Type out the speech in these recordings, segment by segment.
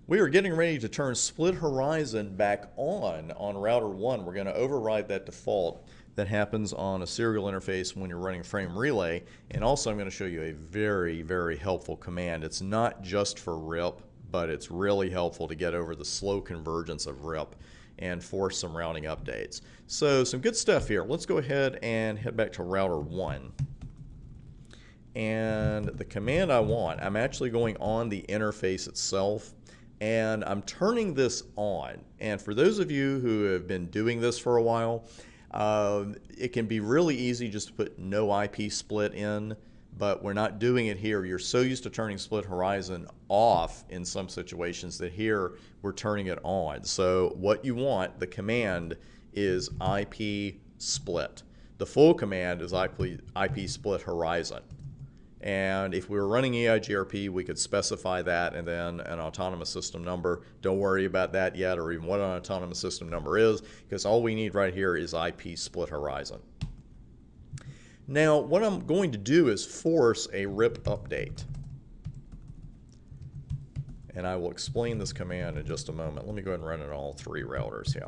We are getting ready to turn Split Horizon back on router 1. We're going to override that default that happens on a serial interface when you're running frame relay. And also I'm going to show you a very, very helpful command. It's not just for RIP, but it's really helpful to get over the slow convergence of RIP and force some routing updates. So some good stuff here. Let's go ahead and head back to router 1. And the command I want, I'm actually going on the interface itself, and I'm turning this on. And for those of you who have been doing this for a while, it can be really easy just to put no IP split in, but we're not doing it here. You're so used to turning Split Horizon off in some situations that here we're turning it on. So what you want, the command, is IP split. The full command is IP split horizon. And if we were running EIGRP, we could specify that and then an autonomous system number. Don't worry about that yet, or even what an autonomous system number is, because all we need right here is IP split horizon. Now, what I'm going to do is force a RIP update. And I will explain this command in just a moment. Let me go ahead and run it on all three routers here.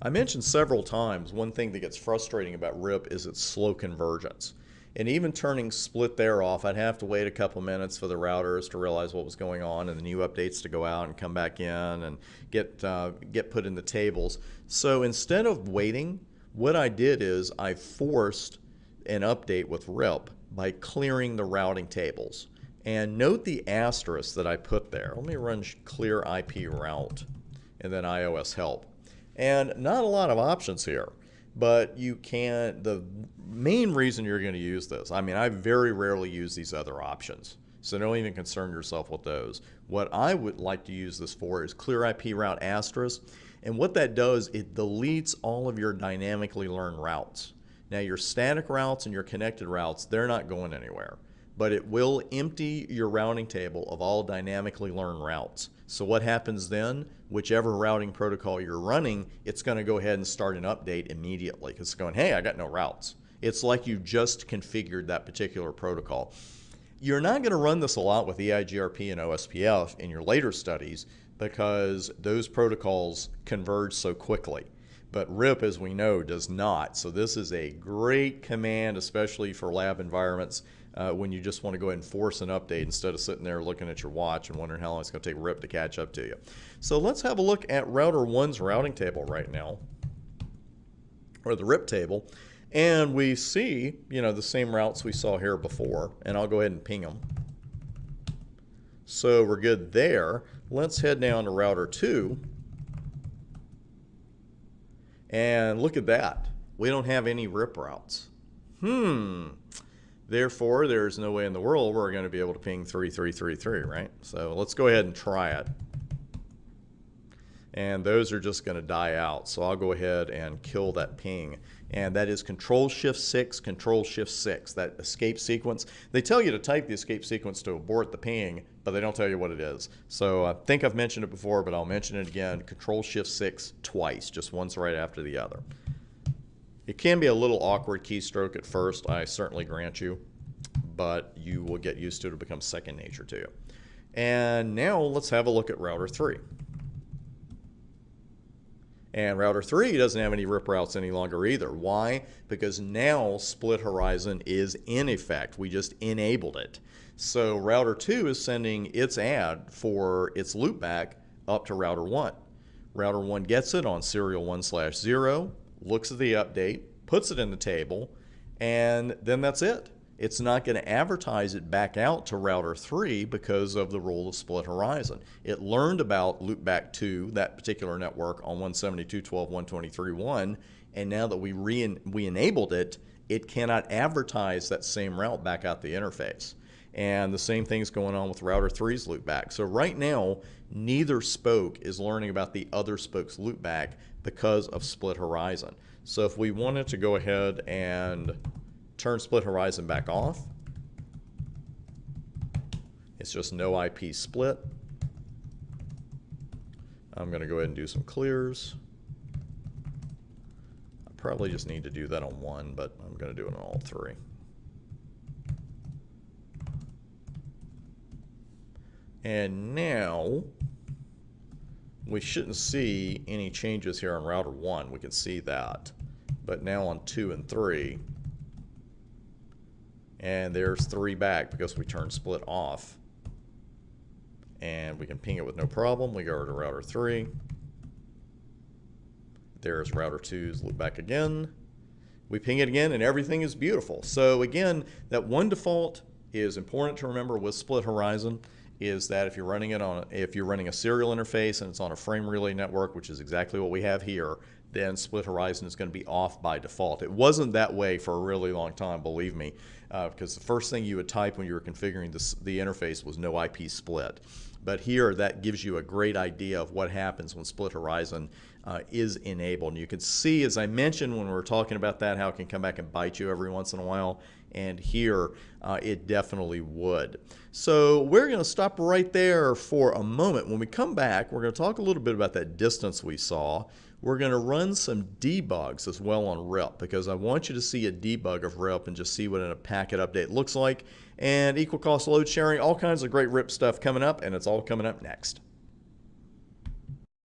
I mentioned several times one thing that gets frustrating about RIP is its slow convergence. And even turning split there off, I'd have to wait a couple minutes for the routers to realize what was going on and the new updates to go out and come back in and get put in the tables. So instead of waiting, what I did is I forced an update with RIP by clearing the routing tables. And note the asterisk that I put there. Let me run clear IP route and then iOS help. And not a lot of options here, but you can, the main reason you're going to use this, I mean, I very rarely use these other options, so don't even concern yourself with those. What I would like to use this for is clear IP route asterisk, and what that does, it deletes all of your dynamically learned routes. Now your static routes and your connected routes, they're not going anywhere, but it will empty your routing table of all dynamically learned routes. So what happens then? Whichever routing protocol you're running, it's going to go ahead and start an update immediately because it's going, hey, I got no routes. It's like you just configured that particular protocol. You're not going to run this a lot with EIGRP and OSPF in your later studies because those protocols converge so quickly. But RIP, as we know, does not. So this is a great command, especially for lab environments, when you just want to go ahead and force an update instead of sitting there looking at your watch and wondering how long it's going to take RIP to catch up to you. So let's have a look at router 1's routing table right now, or the RIP table, and we see, the same routes we saw here before, and I'll go ahead and ping them. So we're good there. Let's head down to router 2, and look at that. We don't have any RIP routes. Therefore, there's no way in the world we're going to be able to ping 3333, right? So let's go ahead and try it. And those are just going to die out. So I'll go ahead and kill that ping. And that is Control-Shift-6, Control-Shift-6, that escape sequence. They tell you to type the escape sequence to abort the ping, but they don't tell you what it is. So I think I've mentioned it before, but I'll mention it again. Control-Shift-6 twice, just once right after the other. It can be a little awkward keystroke at first, I certainly grant you, but you will get used to it. It'll become second nature to you. And now let's have a look at router 3. And router 3 doesn't have any RIP routes any longer either. Why? Because now Split Horizon is in effect. We just enabled it. So router 2 is sending its ad for its loopback up to router 1. Router 1 gets it on serial 1/0, looks at the update, puts it in the table, and then that's it. It's not going to advertise it back out to router 3 because of the rule of Split Horizon. It learned about loopback 2, that particular network, on 172.12.123.1, and now that we enabled it, it cannot advertise that same route back out the interface. And the same thing's going on with router 3's loopback. So right now, neither spoke is learning about the other spoke's loopback because of Split Horizon. So if we wanted to go ahead and turn Split Horizon back off, it's just no IP split. I'm going to go ahead and do some clears. I probably just need to do that on 1, but I'm going to do it on all 3. And now we shouldn't see any changes here on router 1. We can see that. But now on 2 and 3, and there's 3 back because we turned split off. And we can ping it with no problem. We go to router 3. There's router 2's loop back again. We ping it again and everything is beautiful. So again, that one default is important to remember with Split Horizon, is that if you're running a serial interface and it's on a frame relay network, which is exactly what we have here, then Split Horizon is going to be off by default. It wasn't that way for a really long time, believe me, because the first thing you would type when you were configuring the interface was no IP split. But here, that gives you a great idea of what happens when Split Horizon is enabled. And you can see, as I mentioned when we were talking about that, how it can come back and bite you every once in a while. And here, it definitely would. So we're going to stop right there for a moment. When we come back, we're going to talk a little bit about that distance we saw. We're going to run some debugs as well on RIP, because I want you to see a debug of RIP and just see what a packet update looks like. And equal cost load sharing, all kinds of great RIP stuff coming up, and it's all coming up next.